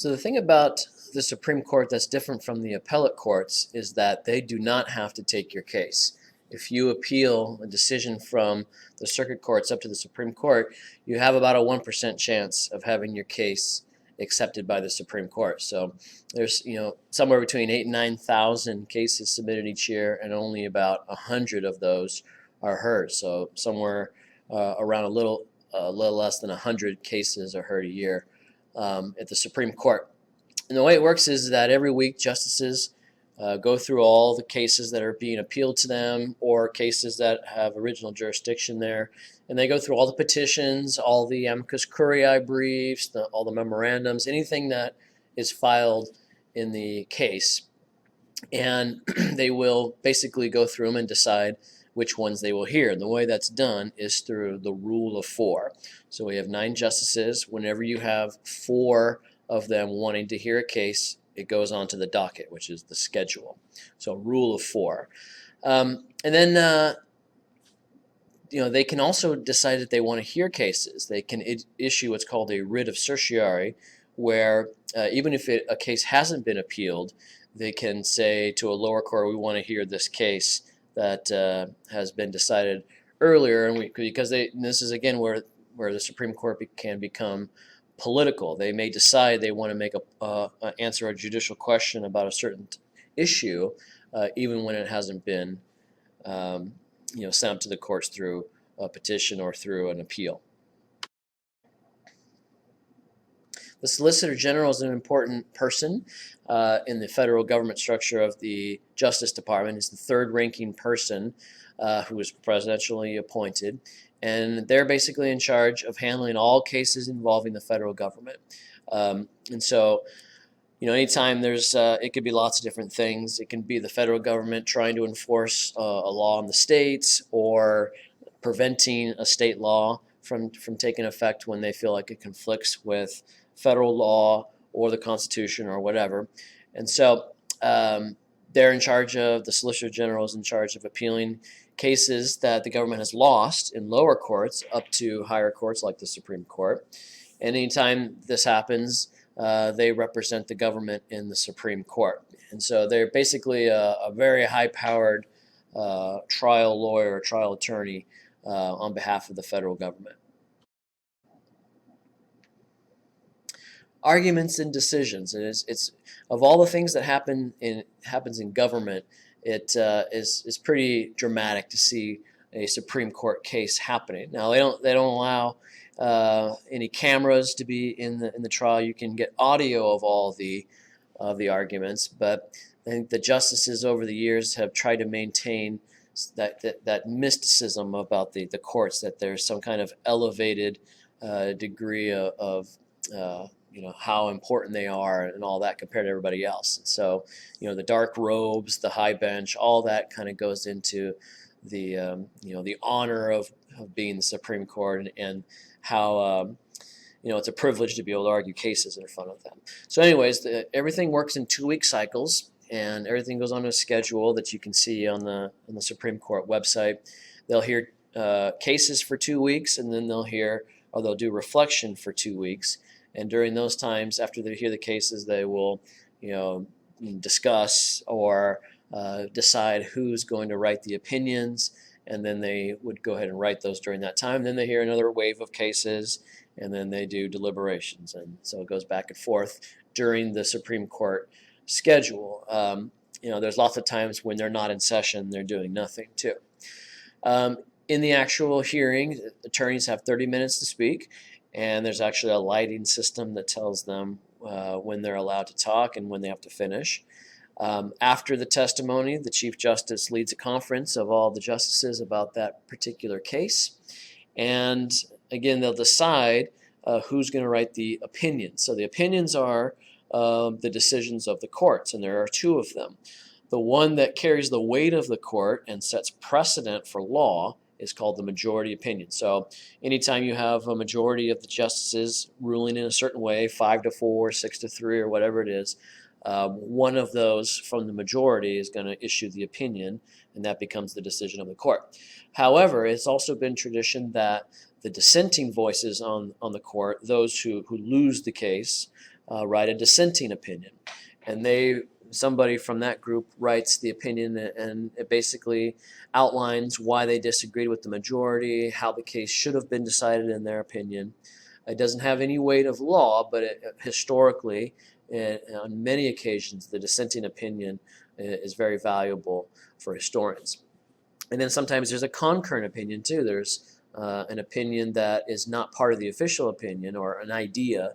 So the thing about the Supreme Court that's different from the appellate courts is that they do not have to take your case. If you appeal a decision from the circuit courts up to the Supreme Court, you have about a 1% chance of having your case accepted by the Supreme Court. So there's somewhere between 8,000 and 9,000 cases submitted each year, and only about 100 of those are heard. So somewhere around a little less than 100 cases are heard a year at the Supreme Court. And the way it works is that every week justices go through all the cases that are being appealed to them, or cases that have original jurisdiction there, and they go through all the petitions, all the amicus curiae briefs, all the memorandums, anything that is filed in the case, and they will basically go through them and decide which ones they will hear. And the way that's done is through the rule of 4. So we have 9 justices. Whenever you have 4 of them wanting to hear a case, it goes on to the docket, which is the schedule. So rule of 4. And then they can also decide that they want to hear cases. They can issue what's called a writ of certiorari, where even if a case hasn't been appealed, they can say to a lower court, we want to hear this case that has been decided earlier, and this is again where the Supreme Court can become political. They may decide they want to make answer a judicial question about a certain issue, even when it hasn't been sent up to the courts through a petition or through an appeal. The Solicitor General is an important person in the federal government structure of the Justice Department. He's the third-ranking person who is presidentially appointed, and they're basically in charge of handling all cases involving the federal government. And so, anytime there's, it could be lots of different things. It can be the federal government trying to enforce a law in the states, or preventing a state law from taking effect when they feel like it conflicts with federal law or the Constitution or whatever. And so they're in charge of, the Solicitor General is in charge of appealing cases that the government has lost in lower courts up to higher courts like the Supreme Court. And anytime this happens, they represent the government in the Supreme Court. And so they're basically a very high-powered trial lawyer or trial attorney on behalf of the federal government. Arguments and decisions. It's of all the things that happens in government, it is pretty dramatic to see a Supreme Court case happening. Now they don't allow any cameras to be in the trial. You can get audio of all the arguments, but I think the justices over the years have tried to maintain that mysticism about the courts, that there's some kind of elevated degree of how important they are and all that compared to everybody else. And so, the dark robes, the high bench, all that kind of goes into the honor of being the Supreme Court, and how it's a privilege to be able to argue cases in front of them. So anyways, everything works in 2-week cycles, and everything goes on a schedule that you can see on the Supreme Court website. They'll hear cases for 2 weeks, and then they'll do reflection for 2 weeks. And during those times, after they hear the cases, they will, discuss or decide who's going to write the opinions, and then they would go ahead and write those during that time. Then they hear another wave of cases, and then they do deliberations. And so it goes back and forth during the Supreme Court schedule. There's lots of times when they're not in session, they're doing nothing too. In the actual hearing, attorneys have 30 minutes to speak, and there's actually a lighting system that tells them when they're allowed to talk and when they have to finish. After the testimony, the Chief Justice leads a conference of all the justices about that particular case. And again, they'll decide who's going to write the opinions. So the opinions are the decisions of the courts, and there are 2 of them. The one that carries the weight of the court and sets precedent for law is called the majority opinion. So anytime you have a majority of the justices ruling in a certain way, 5-4, 6-3, or whatever it is, one of those from the majority is going to issue the opinion, and that becomes the decision of the court. However, it's also been tradition that the dissenting voices on the court, those who lose the case, write a dissenting opinion, and somebody from that group writes the opinion, and it basically outlines why they disagreed with the majority, how the case should have been decided in their opinion. It doesn't have any weight of law, but historically, on many occasions, the dissenting opinion is very valuable for historians. And then sometimes there's a concurrent opinion too. There's an opinion that is not part of the official opinion, or an idea,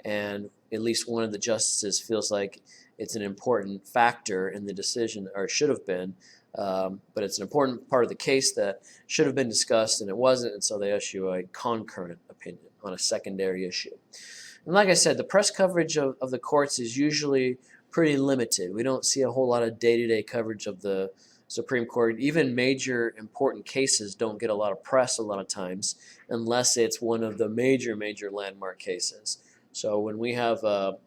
and at least one of the justices feels like it's an important factor in the decision, or should have been, but it's an important part of the case that should have been discussed and it wasn't, and so they issue a concurrent opinion on a secondary issue. And like I said, the press coverage of the courts is usually pretty limited. We don't see a whole lot of day-to-day coverage of the Supreme Court. Even major important cases don't get a lot of press a lot of times, unless it's one of the major landmark cases. So when we have a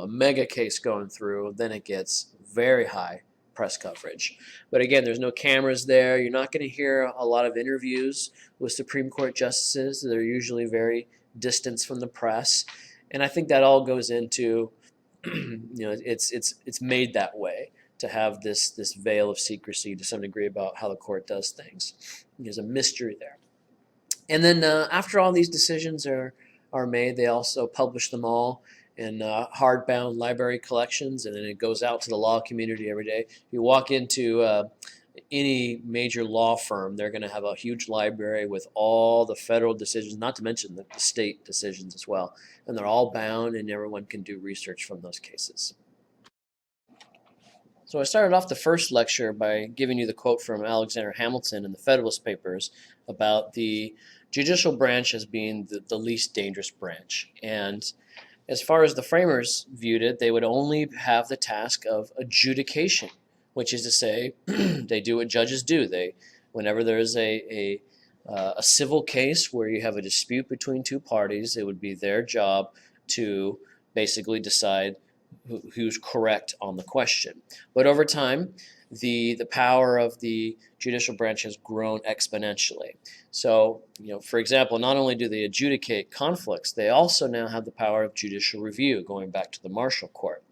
mega case going through, then it gets very high press coverage. But again, there's no cameras there. You're not going to hear a lot of interviews with Supreme Court justices. They're usually very distant from the press, and I think that all goes into it's made that way to have this veil of secrecy to some degree about how the court does things. There's a mystery there. And then after all these decisions are made, they also publish them all in hardbound library collections, and then it goes out to the law community every day. If you walk into any major law firm, they're going to have a huge library with all the federal decisions, not to mention the state decisions as well. And they're all bound, and everyone can do research from those cases. So I started off the first lecture by giving you the quote from Alexander Hamilton in the Federalist Papers about the judicial branch as being the least dangerous branch. And as far as the framers viewed it, they would only have the task of adjudication, which is to say, they do what judges do. Whenever there is a civil case where you have a dispute between two parties, it would be their job to basically decide who's correct on the question. But over time, the power of the judicial branch has grown exponentially. So, for example, not only do they adjudicate conflicts, they also now have the power of judicial review, going back to the Marshall Court.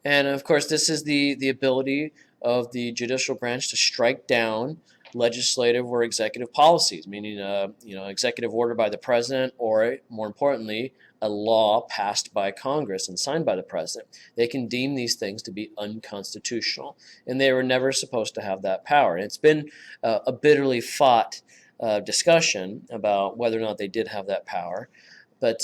And of course, this is the ability of the judicial branch to strike down legislative or executive policies, meaning executive order by the president, or more importantly, a law passed by Congress and signed by the president. They can deem these things to be unconstitutional, and they were never supposed to have that power. And it's been a bitterly fought discussion about whether or not they did have that power. But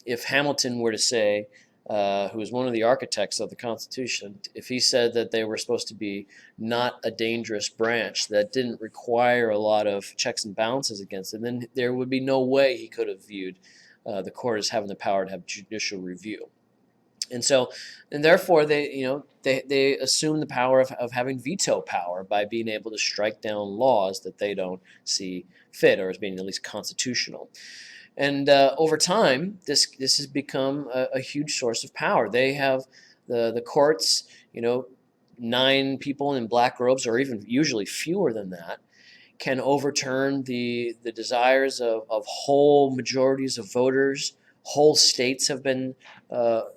if Hamilton were to say, who was one of the architects of the Constitution, if he said that they were supposed to be not a dangerous branch that didn't require a lot of checks and balances against it, then there would be no way he could have viewed the court as having the power to have judicial review. And therefore they assume the power of having veto power by being able to strike down laws that they don't see fit, or as being at least constitutional. And over time, this has become a huge source of power. They have the courts, 9 people in black robes, or even usually fewer than that, can overturn the desires of whole majorities of voters. Whole states have been,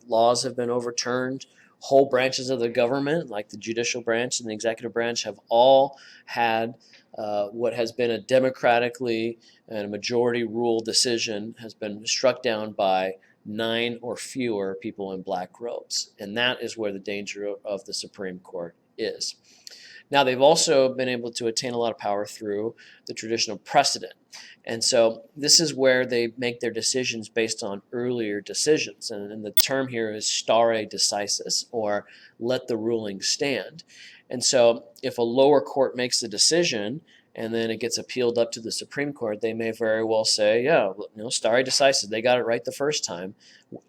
laws have been overturned. Whole branches of the government, like the judicial branch and the executive branch, have all had what has been a democratically and a majority rule decision has been struck down by 9 or fewer people in black robes. And that is where the danger of the Supreme Court is. Now, they've also been able to attain a lot of power through the traditional precedent. And so this is where they make their decisions based on earlier decisions. And the term here is stare decisis, or let the ruling stand. And so if a lower court makes a decision and then it gets appealed up to the Supreme Court, they may very well say, stare decisis, they got it right the first time.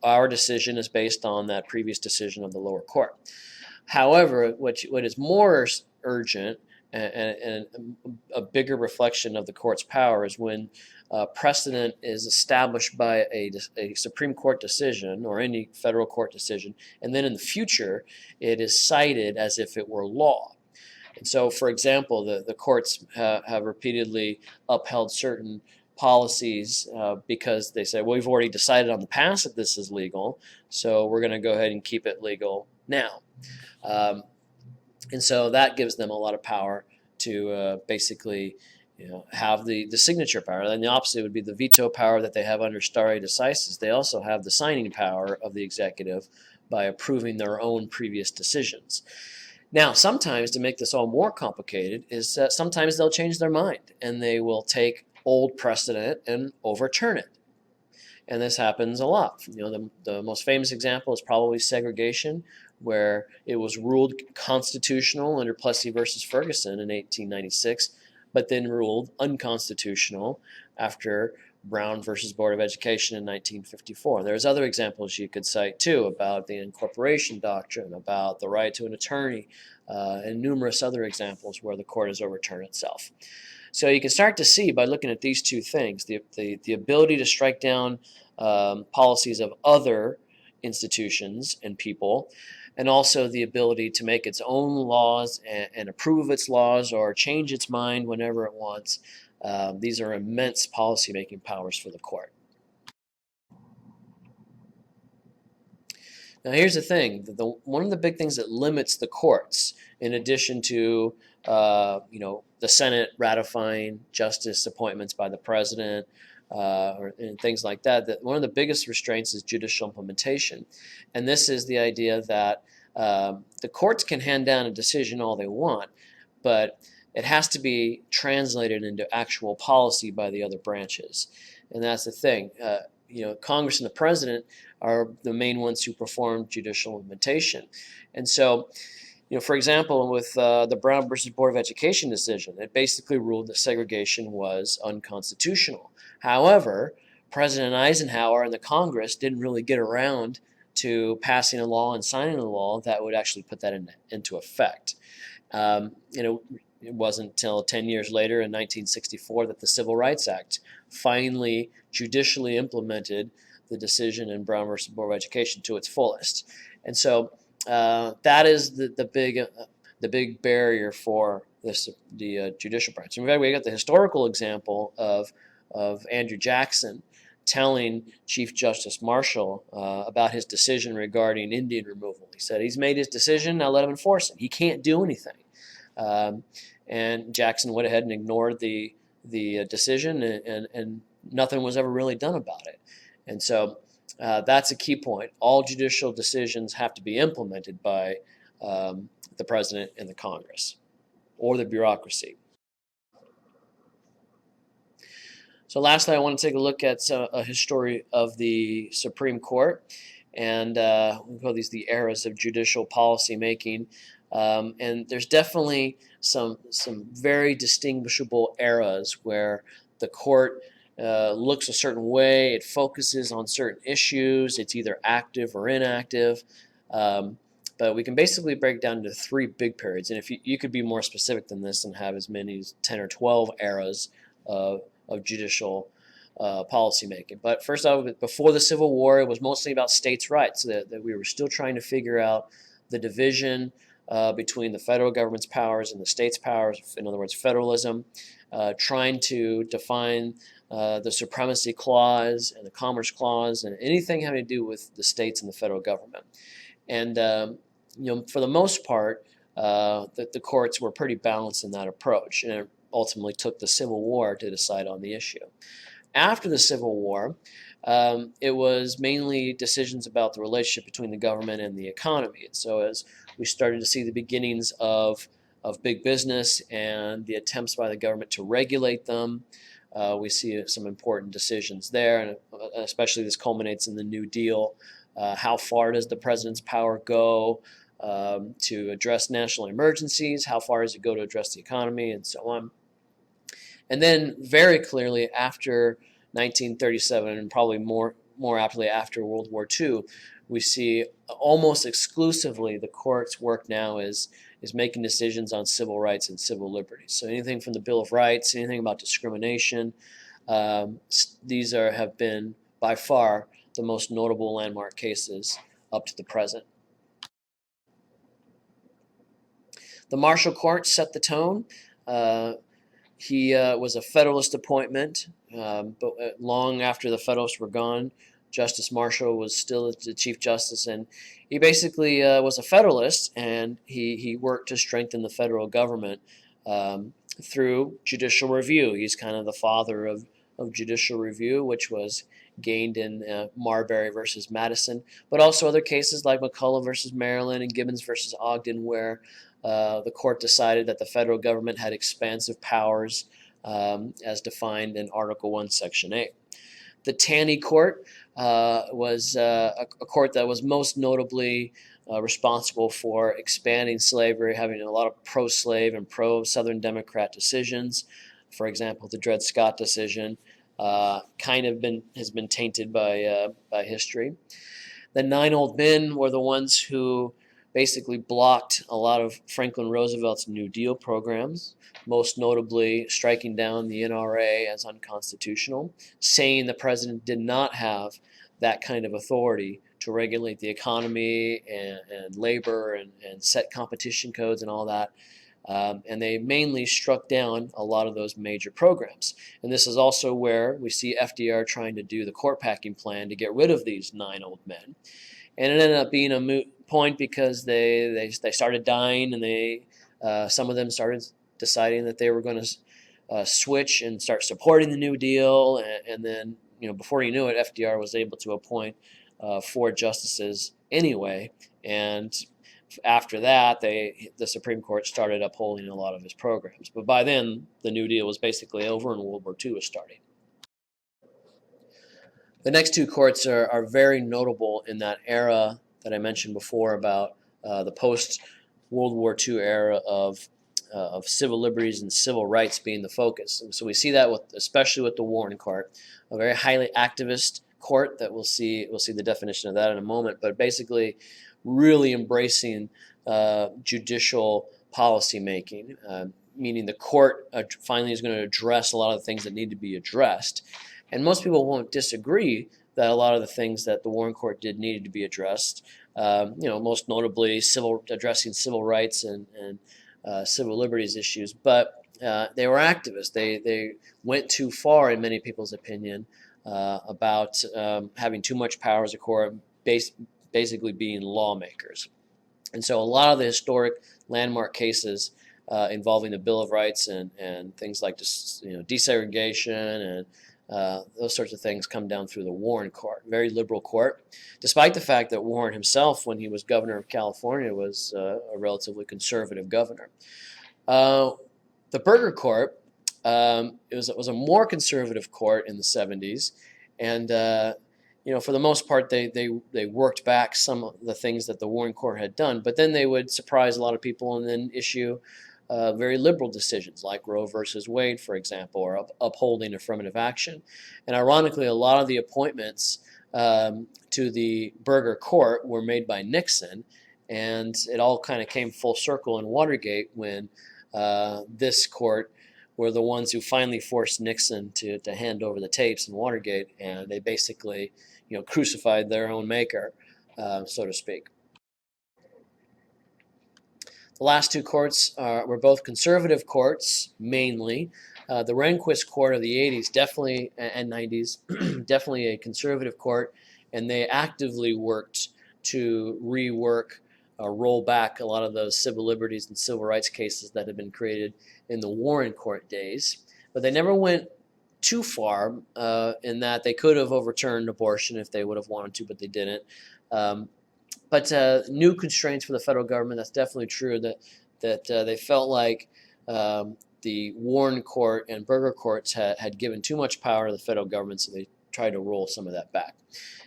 Our decision is based on that previous decision of the lower court. However, what is more urgent and a bigger reflection of the court's power is when precedent is established by a Supreme Court decision or any federal court decision, and then in the future it is cited as if it were law. And so, for example, the courts have repeatedly upheld certain policies because they say, well, we've already decided on the past that this is legal, so we're going to go ahead and keep it legal now. And so that gives them a lot of power to basically have the signature power. And the opposite would be the veto power that they have under stare decisis. They also have the signing power of the executive by approving their own previous decisions. Now, sometimes, to make this all more complicated, is that sometimes they'll change their mind and they will take old precedent and overturn it. And this happens a lot. The most famous example is probably segregation, where it was ruled constitutional under Plessy versus Ferguson in 1896, but then ruled unconstitutional after Brown versus Board of Education in 1954. There's other examples you could cite too about the incorporation doctrine, about the right to an attorney, and numerous other examples where the court has overturned itself. So you can start to see by looking at these two things, the ability to strike down policies of other institutions and people, and also the ability to make its own laws and approve its laws or change its mind whenever it wants. These are immense policymaking powers for the court. Now, here's the thing: one of the big things that limits the courts, in addition to the Senate ratifying justice appointments by the president and things like that, that one of the biggest restraints is judicial implementation. And this is the idea that the courts can hand down a decision all they want, but it has to be translated into actual policy by the other branches. And that's the thing. Congress and the president are the main ones who perform judicial implementation. And so, for example, with the Brown versus Board of Education decision, it basically ruled that segregation was unconstitutional. However, President Eisenhower and the Congress didn't really get around to passing a law and signing a law that would actually put that into effect. It wasn't until 10 years later in 1964 that the Civil Rights Act finally judicially implemented the decision in Brown versus Board of Education to its fullest. And so that is the big barrier for the judicial branch. In fact, we got the historical example of Andrew Jackson telling Chief Justice Marshall about his decision regarding Indian removal. He said, he's made his decision, now let him enforce it. He can't do anything. And Jackson went ahead and ignored the decision, and nothing was ever really done about it. And so that's a key point. All judicial decisions have to be implemented by the president and the Congress, or the bureaucracy. So lastly, I want to take a look at a history of the Supreme Court, and we call these the eras of judicial policy making. And there's definitely some very distinguishable eras where the court looks a certain way, it focuses on certain issues, it's either active or inactive. But we can basically break down into three big periods. And if you could be more specific than this and have as many as 10 or 12 eras of judicial policy making. But first off, before the Civil War, it was mostly about states' rights, that we were still trying to figure out the division between the federal government's powers and the states' powers, in other words, federalism, trying to define the Supremacy Clause and the Commerce Clause and anything having to do with the states and the federal government. And for the most part, the courts were pretty balanced in that approach, and it ultimately took the Civil War to decide on the issue. After the Civil War, it was mainly decisions about the relationship between the government and the economy. And so as we started to see the beginnings of big business and the attempts by the government to regulate them, we see some important decisions there, and especially this culminates in the New Deal. How far does the president's power go to address national emergencies? How far does it go to address the economy, and so on? And then very clearly after 1937, and probably more aptly after World War II, we see almost exclusively the court's work now is making decisions on civil rights and civil liberties. So anything from the Bill of Rights, anything about discrimination, these have been by far the most notable landmark cases up to the present. The Marshall Court set the tone. He was a Federalist appointment, but long after the Federalists were gone, Justice Marshall was still the Chief Justice, and he basically was a Federalist, and he worked to strengthen the federal government through judicial review. He's kind of the father of judicial review, which was gained in Marbury versus Madison, but also other cases like McCulloch versus Maryland and Gibbons versus Ogden, where the court decided that the federal government had expansive powers as defined in Article 1, Section 8. The Taney Court was a court that was most notably responsible for expanding slavery, having a lot of pro-slave and pro-Southern Democrat decisions. For example, the Dred Scott decision has been tainted by history. The 9 old men were the ones who basically blocked a lot of Franklin Roosevelt's New Deal programs, most notably striking down the NRA as unconstitutional, saying the president did not have that kind of authority to regulate the economy and labor and set competition codes and all that. And they mainly struck down a lot of those major programs. And this is also where we see FDR trying to do the court packing plan to get rid of these 9 old men. And it ended up being a moot point because they started dying, and some of them started deciding that they were going to switch and start supporting the New Deal. And then, before you knew it, FDR was able to appoint 4 justices anyway. And after that, the Supreme Court started upholding a lot of his programs. But by then, the New Deal was basically over and World War II was starting. The next 2 courts are very notable in that era that I mentioned before about the post-World War II era of civil liberties and civil rights being the focus. And so we see that especially with the Warren Court, a very highly activist court that we'll see the definition of that in a moment, but basically really embracing judicial policy making, meaning the court finally is going to address a lot of the things that need to be addressed. And most people won't disagree that a lot of the things that the Warren Court did needed to be addressed. Most notably addressing civil rights and civil liberties issues. But they were activists. They went too far, in many people's opinion, about having too much power as a court, basically being lawmakers. And so a lot of the historic landmark cases involving the Bill of Rights and things like desegregation and those sorts of things come down through the Warren Court, very liberal court, despite the fact that Warren himself, when he was governor of California, was a relatively conservative governor. The Burger Court it was a more conservative court in the 70s, and for the most part, they worked back some of the things that the Warren Court had done, but then they would surprise a lot of people and then issue very liberal decisions like Roe versus Wade, for example, or upholding affirmative action. And ironically, a lot of the appointments to the Burger Court were made by Nixon, and it all kind of came full circle in Watergate when this court were the ones who finally forced Nixon to hand over the tapes in Watergate, and they basically crucified their own maker, so to speak. The last 2 courts were both conservative courts, mainly. The Rehnquist court of the 80s definitely and 90s, definitely a conservative court, and they actively worked to rework roll back a lot of those civil liberties and civil rights cases that had been created in the Warren Court days. But they never went too far in that they could have overturned abortion if they would have wanted to, but they didn't. But new constraints for the federal government, that's definitely true, that they felt like the Warren Court and Burger Courts had given too much power to the federal government, so they tried to roll some of that back.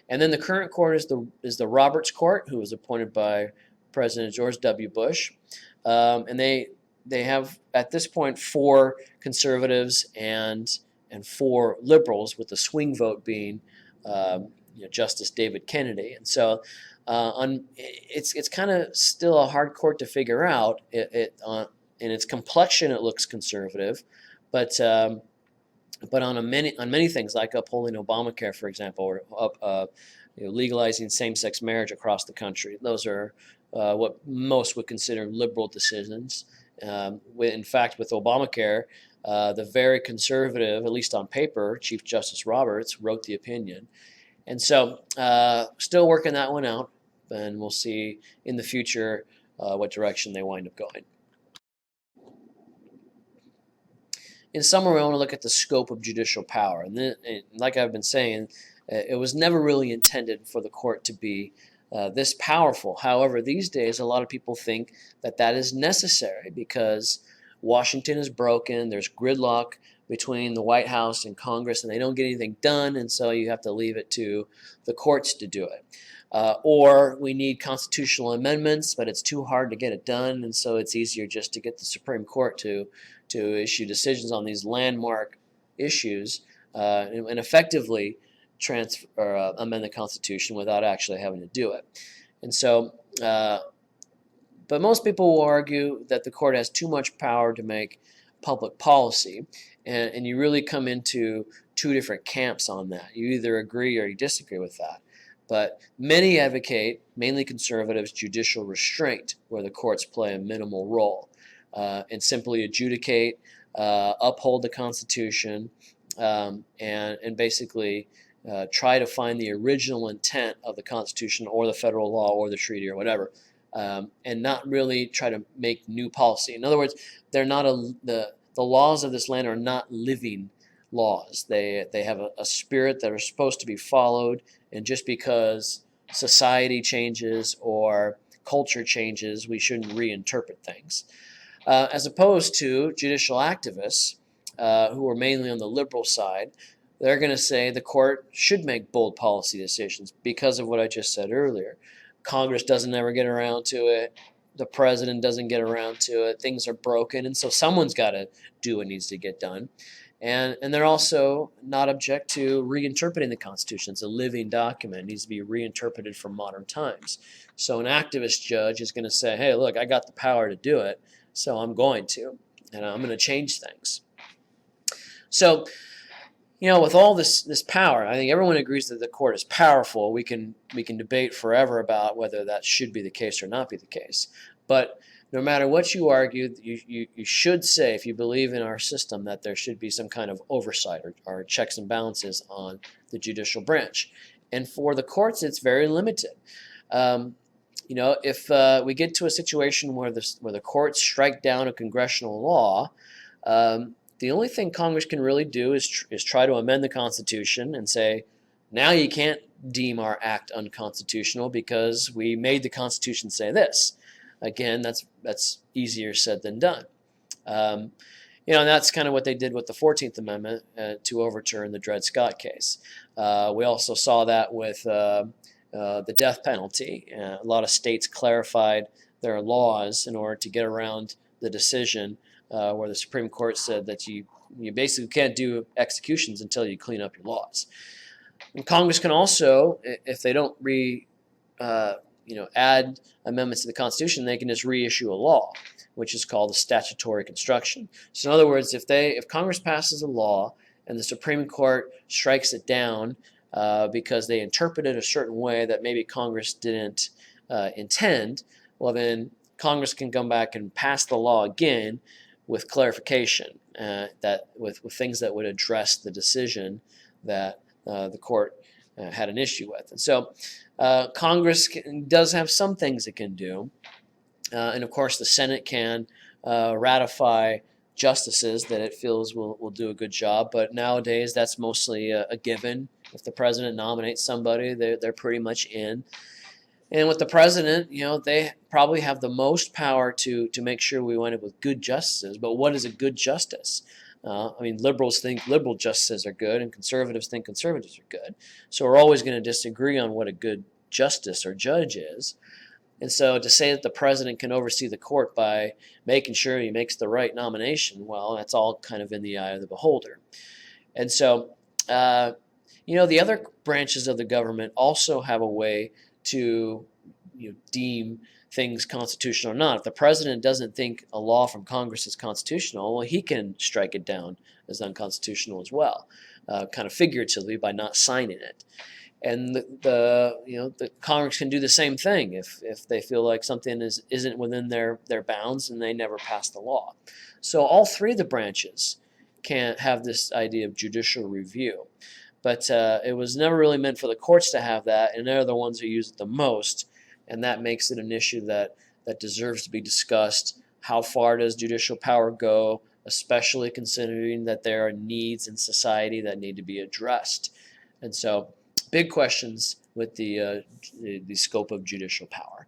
And then the current court is the Roberts Court, who was appointed by President George W. Bush. And they have, at this point, 4 conservatives and 4 liberals, with the swing vote being Justice David Kennedy. And so it's kind of still a hard court to figure out. In its complexion, it looks conservative, but on many things, like upholding Obamacare, for example, or legalizing same-sex marriage across the country, those are what most would consider liberal decisions. In fact, with Obamacare, The very conservative, at least on paper, Chief Justice Roberts wrote the opinion. And so still working that one out, and we'll see in the future what direction they wind up going. In summary, we want to look at the scope of judicial power. And like I've been saying, it was never really intended for the court to be this powerful. However, these days, a lot of people think that that is necessary because Washington is broken. There's gridlock between the White House and Congress, and they don't get anything done, and so you have to leave it to the courts to do it. Or we need constitutional amendments, but it's too hard to get it done, and so it's easier just to get the Supreme Court to issue decisions on these landmark issues and effectively amend the Constitution without actually having to do it. And so, but most people will argue that the court has too much power to make public policy, and you really come into two different camps on that. You either agree or you disagree with that. But many advocate, mainly conservatives, judicial restraint, where the courts play a minimal role and simply adjudicate, uphold the Constitution, and basically try to find the original intent of the Constitution or the federal law or the treaty or whatever, and not really try to make new policy. In other words, they're not the laws of this land are not living laws. They have a spirit that are supposed to be followed, and just because society changes or culture changes, we shouldn't reinterpret things. As opposed to judicial activists who are mainly on the liberal side, they're going to say the court should make bold policy decisions because of what I just said earlier. Congress doesn't ever get around to it. The president doesn't get around to it. Things are broken, and so someone's got to do what needs to get done. And they're also not object to reinterpreting the Constitution. It's a living document. It needs to be reinterpreted for modern times. So an activist judge is going to say, hey, look, I got the power to do it, so I'm going to, and I'm going to change things. So, with all this power, I think everyone agrees that the court is powerful. We can debate forever about whether that should be the case or not be the case. But no matter what you argue, you should say, if you believe in our system, that there should be some kind of oversight or checks and balances on the judicial branch. And for the courts, it's very limited. If we get to a situation where the courts strike down a congressional law, the only thing Congress can really do is try to amend the Constitution and say, now you can't deem our act unconstitutional because we made the Constitution say this. Again, that's easier said than done. And that's kind of what they did with the 14th Amendment to overturn the Dred Scott case. We also saw that with the death penalty. A lot of states clarified their laws in order to get around the decision where the Supreme Court said that you basically can't do executions until you clean up your laws. And Congress can also, if they don't add amendments to the Constitution, they can just reissue a law, which is called a statutory construction. So in other words, if Congress passes a law and the Supreme Court strikes it down because they interpret it a certain way that maybe Congress didn't intend, well then Congress can come back and pass the law again with clarification, with things that would address the decision that the court had an issue with. And so Congress does have some things it can do. And of course, the Senate can ratify justices that it feels will do a good job. But nowadays, that's mostly a given. If the president nominates somebody, they're pretty much in. And with the president, they probably have the most power to make sure we wind up with good justices. But what is a good justice? Liberals think liberal justices are good, and conservatives think conservatives are good. So we're always going to disagree on what a good justice or judge is. And so to say that the president can oversee the court by making sure he makes the right nomination, well, that's all kind of in the eye of the beholder. And so, the other branches of the government also have a way to deem things constitutional or not. If the president doesn't think a law from Congress is constitutional, well, he can strike it down as unconstitutional as well, kind of figuratively by not signing it. And the Congress can do the same thing if they feel like something isn't within their bounds and they never pass the law. So all three of the branches can't have this idea of judicial review. But it was never really meant for the courts to have that, and they're the ones who use it the most, and that makes it an issue that deserves to be discussed. How far does judicial power go, especially considering that there are needs in society that need to be addressed? And so, big questions with the scope of judicial power.